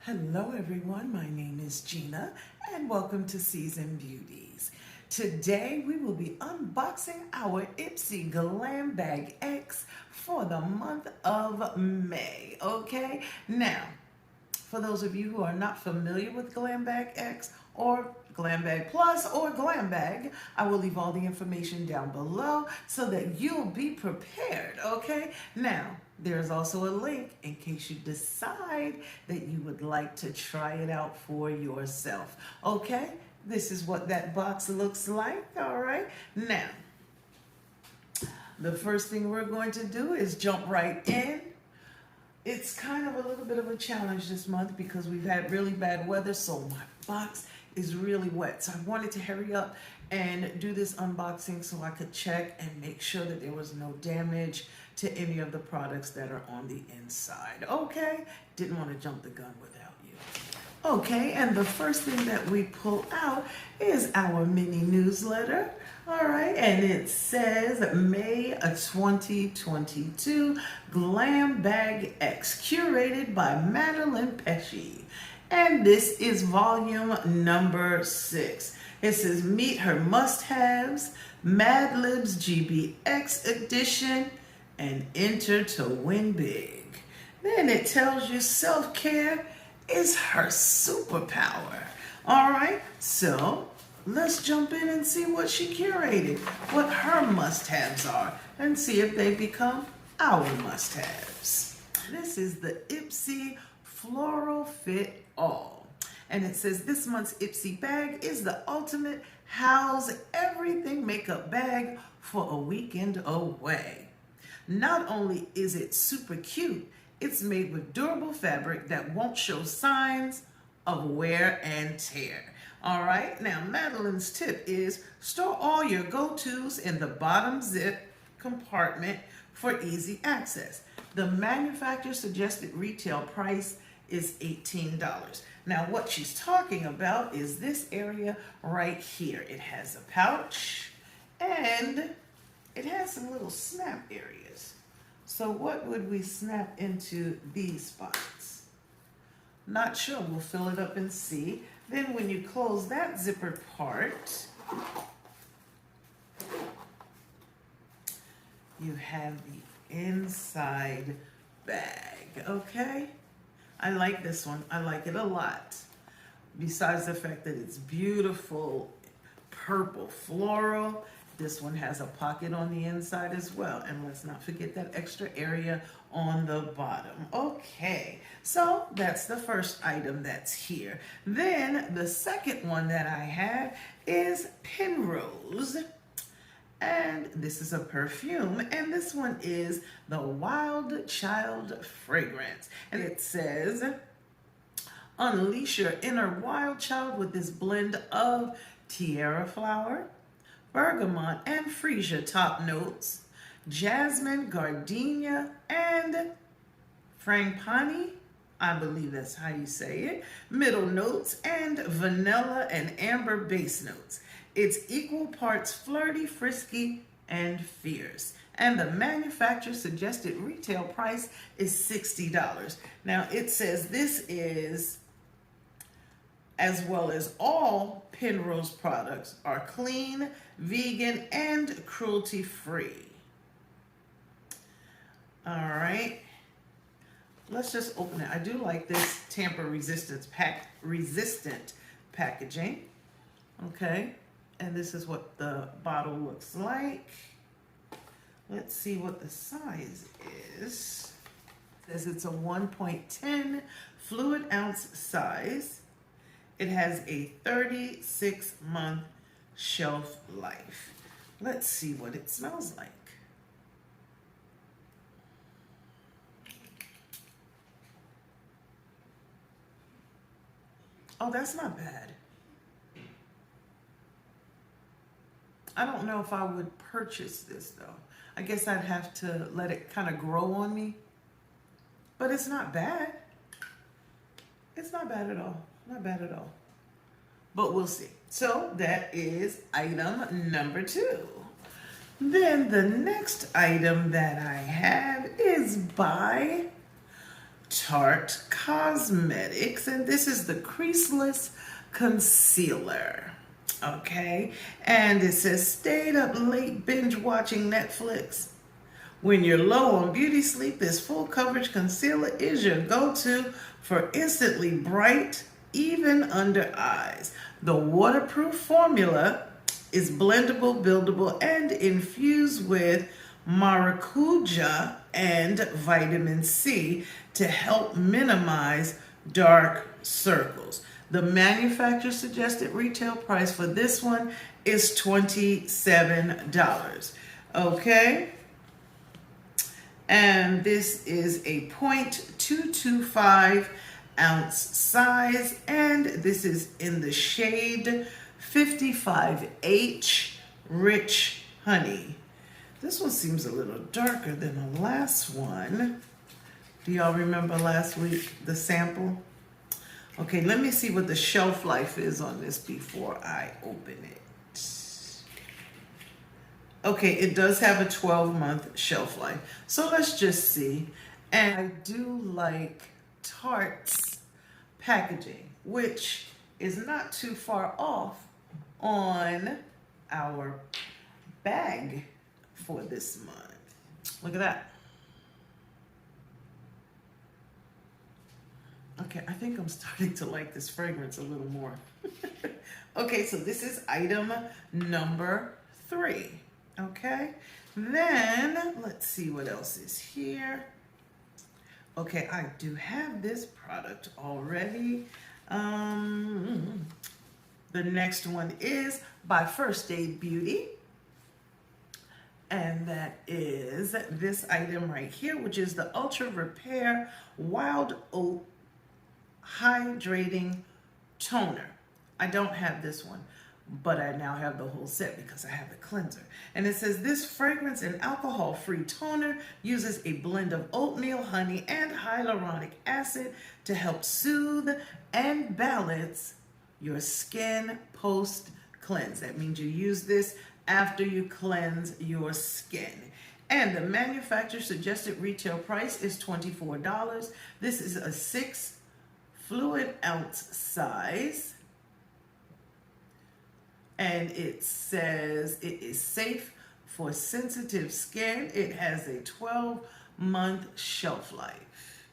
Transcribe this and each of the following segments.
Hello everyone, my name is Gina and welcome to Season Beauties. Today we will be unboxing our IPSY Glam Bag X for the month of May, okay? Now, for those of you who are not familiar with Glam Bag X or Glam Bag Plus or Glam Bag, I will leave all the information down below so that you'll be prepared, okay? Now, there's also a link in case you decide that you would like to try it out for yourself, okay? This is what that box looks like, all right? Now, the first thing we're going to do is jump right in. It's kind of a little bit of a challenge this month because we've had really bad weather, so my box is really wet. So I wanted to hurry up and do this unboxing so I could check and make sure that there was no damage to any of the products that are on the inside. Okay, didn't want to jump the gun without you. Okay, and the first thing that we pull out is our mini newsletter. All right, and it says May 2022 Glam Bag X, curated by PETSCHI. And this is volume number 6. It says meet her must-haves, Mad Libs GBX edition, and enter to win big. Then it tells you self-care is her superpower. All right, so let's jump in and see what she curated, what her must-haves are, and see if they become our must-haves. This is the IPSY Floral Fit All. And it says this month's IPSY bag is the ultimate house everything makeup bag for a weekend away. Not only is it super cute, it's made with durable fabric that won't show signs of wear and tear. All right, now Madeline's tip is store all your go-tos in the bottom zip compartment for easy access. The manufacturer suggested retail price is $18. Now what she's talking about is this area right here. It has a pouch and it has some little snap areas. So what would we snap into these spots? Not sure, we'll fill it up and see. Then when you close that zipper part, you have the inside bag, okay? I like this one, I like it a lot. Besides the fact that it's beautiful purple floral, this one has a pocket on the inside as well. And let's not forget that extra area on the bottom. Okay, so that's the first item that's here. Then the second one that I have is Penrose. And this is a perfume, and this one is the Wild Child fragrance. And it says, unleash your inner wild child with this blend of tiara flower, bergamot and freesia top notes, jasmine, gardenia, and frangipani, I believe that's how you say it, middle notes, and vanilla and amber base notes. It's equal parts flirty, frisky, and fierce. And the manufacturer suggested retail price is $60. Now it says this is, as well as all Penrose products, are clean, vegan, and cruelty-free. All right, let's just open it. I do like this tamper-resistant packaging. Okay, and this is what the bottle looks like. Let's see what the size is. It says it's a 1.10 fluid ounce size. It has a 36-month shelf life. Let's see what it smells like. Oh, that's not bad. I don't know if I would purchase this though. I guess I'd have to let it kind of grow on me. But it's not bad. It's not bad at all. Not bad at all. But we'll see. So that is item number 2. Then the next item that I have is by Tarte Cosmetics, and this is the Creaseless Concealer. Okay, and it says, stayed up late binge watching Netflix? When you're low on beauty sleep, this full coverage concealer is your go-to for instantly bright, even under eyes. The waterproof formula is blendable, buildable, and infused with maracuja and vitamin C to help minimize dark circles. The manufacturer suggested retail price for this one is $27. Okay? And this is a 0.225 ounce size, and this is in the shade 55H Rich Honey. This one seems a little darker than the last one. Do y'all remember last week, the sample? Okay, let me see what the shelf life is on this before I open it. Okay, it does have a 12-month shelf life. So let's just see. And I do like Tarte's packaging, which is not too far off on our bag for this month. Look at that. Okay, I think I'm starting to like this fragrance a little more. Okay, so this is item number 3. Okay, then let's see what else is here. Okay, I do have this product already. The next one is by First Aid Beauty. And that is this item right here, which is the Ultra Repair Wild Oat Hydrating Toner. I don't have this one, but I now have the whole set because I have the cleanser. And it says this fragrance and alcohol-free toner uses a blend of oatmeal, honey, and hyaluronic acid to help soothe and balance your skin post-cleanse. That means you use this after you cleanse your skin. And the manufacturer suggested retail price is $24. This is a 6 fluid ounce size. And it says it is safe for sensitive skin. It has a 12-month shelf life.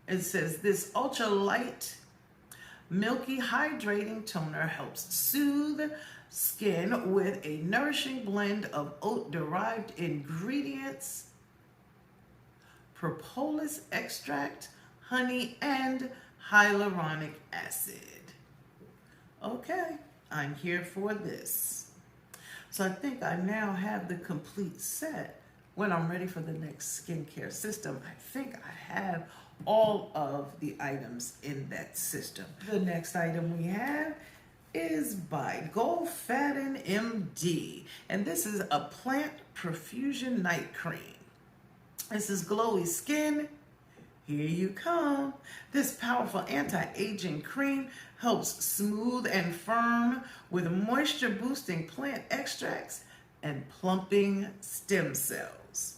It says this ultra light, milky hydrating toner helps soothe skin with a nourishing blend of oat-derived ingredients, propolis extract, honey, and hyaluronic acid. Okay. I'm here for this. So I think I now have the complete set. When I'm ready for the next skincare system, I think I have all of the items in that system. The next item we have is by Goldfaden MD. And this is a Plant Profusion Night Cream. This is glowy skin. Here you come. This powerful anti-aging cream helps smooth and firm with moisture-boosting plant extracts and plumping stem cells.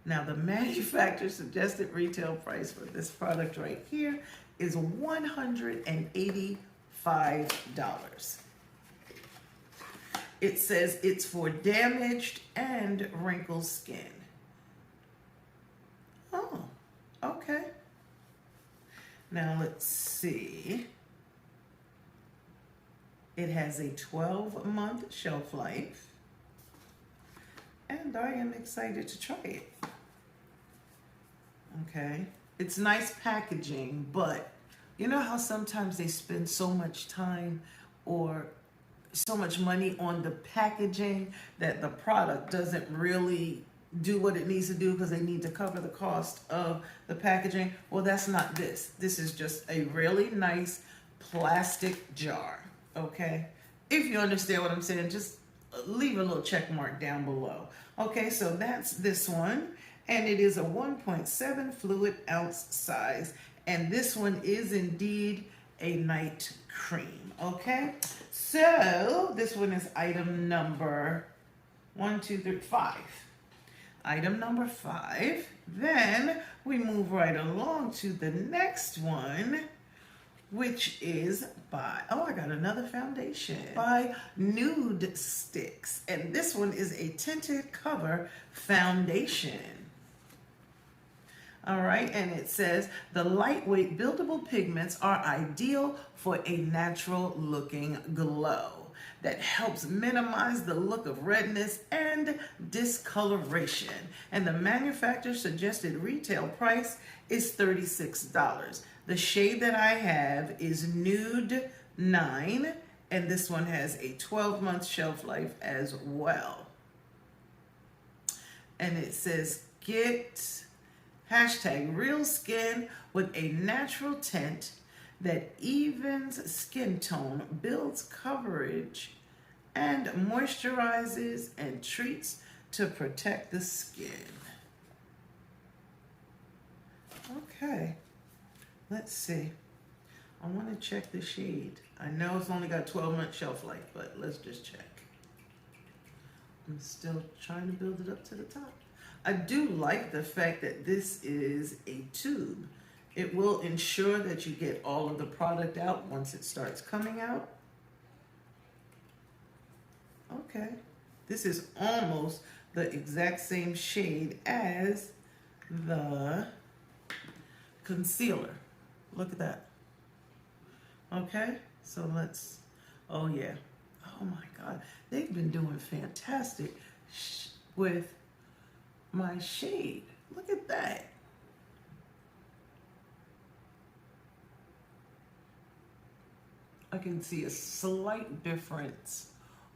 Now, the manufacturer suggested retail price for this product right here is $185. It says it's for damaged and wrinkled skin. Oh, okay. Now let's see. It has a 12-month shelf life, and I am excited to try it. Okay, it's nice packaging, but you know how sometimes they spend so much time or so much money on the packaging that the product doesn't really do what it needs to do because they need to cover the cost of the packaging. Well, that's not this. This is just a really nice plastic jar, okay? If you understand what I'm saying, just leave a little check mark down below. Okay, so that's this one, and it is a 1.7 fluid ounce size, and this one is indeed a night cream, okay? So this one is item number 5. item number 5. Then we move right along to the next one, which is by, oh, I got another foundation, by Nude Sticks. And this one is a tinted cover foundation. All right, and it says, the lightweight buildable pigments are ideal for a natural looking glow that helps minimize the look of redness and discoloration. And the manufacturer suggested retail price is $36. The shade that I have is Nude 9, and this one has a 12-month shelf life as well. And it says, get hashtag real skin with a natural tint that evens skin tone, builds coverage, and moisturizes and treats to protect the skin. Okay, let's see. I want to check the shade. I know it's only got 12-month shelf life, but let's just check. I'm still trying to build it up to the top. I do like the fact that this is a tube. It will ensure that you get all of the product out once it starts coming out. Okay, this is almost the exact same shade as the concealer. Look at that. Okay, so let's, oh yeah. Oh my God, they've been doing fantastic with my shade. Look at that. I can see a slight difference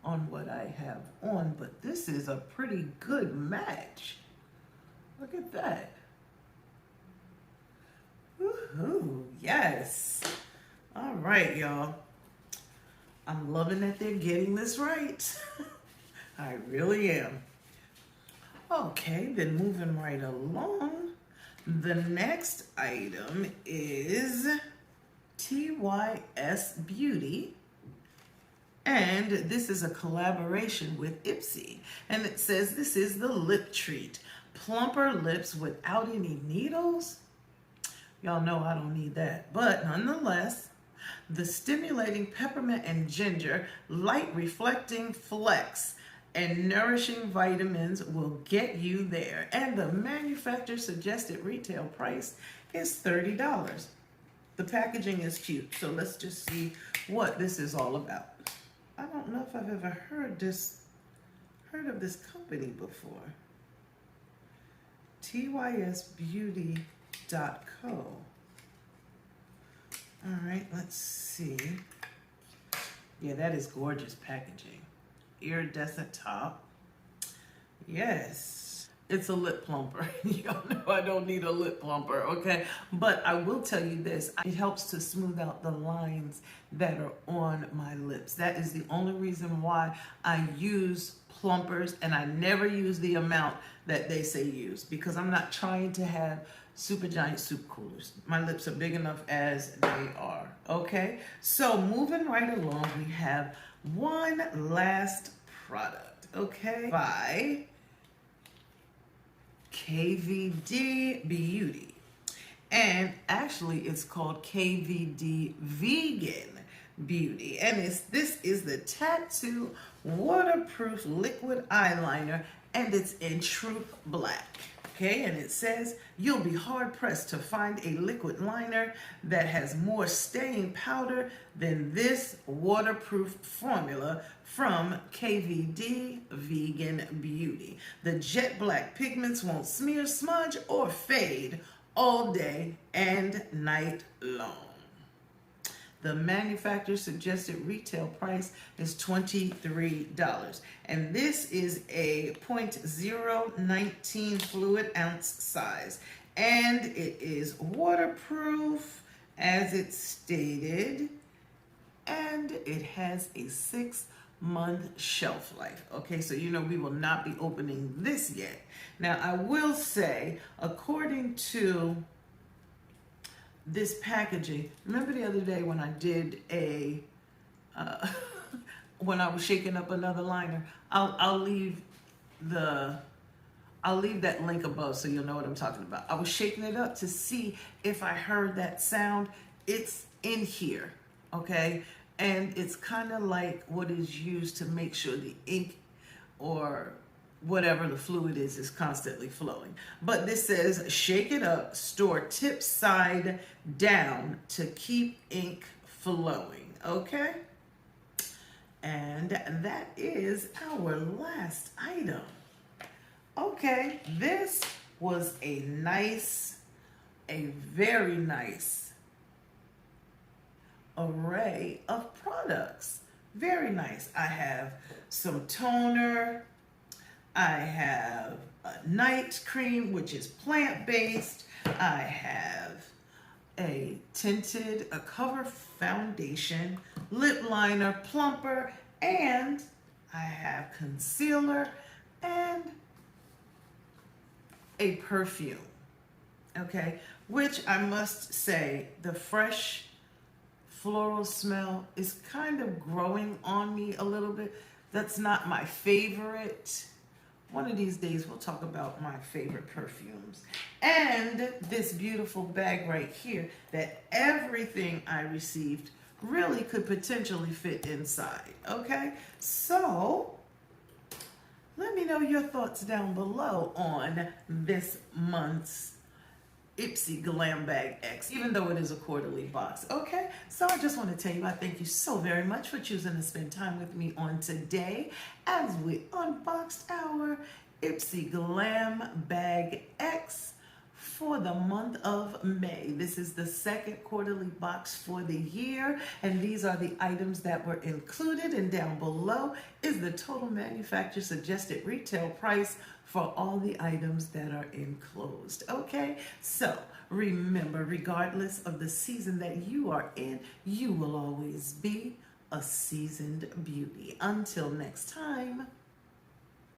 on what I have on, but this is a pretty good match. Look at that. Woohoo, yes. All right, y'all. I'm loving that they're getting this right. I really am. Okay, then moving right along. The next item is TYS Beauty, and this is a collaboration with IPSY, and it says this is the lip treat, plumper lips without any needles. Y'all know I don't need that, but nonetheless, the stimulating peppermint and ginger light reflecting flex and nourishing vitamins will get you there, and the manufacturer suggested retail price is $30. The packaging is cute, so let's just see what this is all about. I don't know if I've ever heard of this company before. TYSbeauty.co. All right, let's see. Yeah, that is gorgeous packaging. Iridescent top. Yes. It's a lip plumper. Y'all know I don't need a lip plumper, okay? But I will tell you this, it helps to smooth out the lines that are on my lips. That is the only reason why I use plumpers, and I never use the amount that they say use, because I'm not trying to have super giant soup coolers. My lips are big enough as they are, okay? So moving right along, we have one last product, okay? By KVD Beauty, and actually it's called KVD Vegan Beauty, and this is the tattoo waterproof liquid eyeliner, and it's in True Black. Okay, and it says you'll be hard pressed to find a liquid liner that has more staying powder than this waterproof formula from KVD Vegan Beauty. The jet black pigments won't smear, smudge, or fade all day and night long. The manufacturer suggested retail price is $23. And this is a 0.019 fluid ounce size. And it is waterproof, as it's stated. And it has a 6-month shelf life. Okay, so you know we will not be opening this yet. Now, I will say, according to this packaging, remember the other day when I did a when I was shaking up another liner, I'll leave the I'll leave that link above so you'll know what I'm talking about. I was shaking it up to see if I heard that sound. It's in here, okay? And it's kind of like what is used to make sure the ink or whatever the fluid is constantly flowing. But this says, shake it up, store tip side down to keep ink flowing, okay? And that is our last item. Okay, this was a very nice array of products. Very nice. I have some toner. I have a night cream, which is plant-based. I have a tinted, a cover foundation, lip liner, plumper, and I have concealer and a perfume, okay? Which I must say, the fresh floral smell is kind of growing on me a little bit. That's not my favorite. One of these days we'll talk about my favorite perfumes. And this beautiful bag right here that everything I received really could potentially fit inside, okay? So let me know your thoughts down below on this month's IPSY Glam Bag X, even though it is a quarterly box, okay? So I just want to tell you, I thank you so very much for choosing to spend time with me on today as we unboxed our IPSY Glam Bag X for the month of May. This is the second quarterly box for the year, and these are the items that were included, and down below is the total manufacturer suggested retail price for all the items that are enclosed, okay? So remember, regardless of the season that you are in, you will always be a seasoned beauty. Until next time.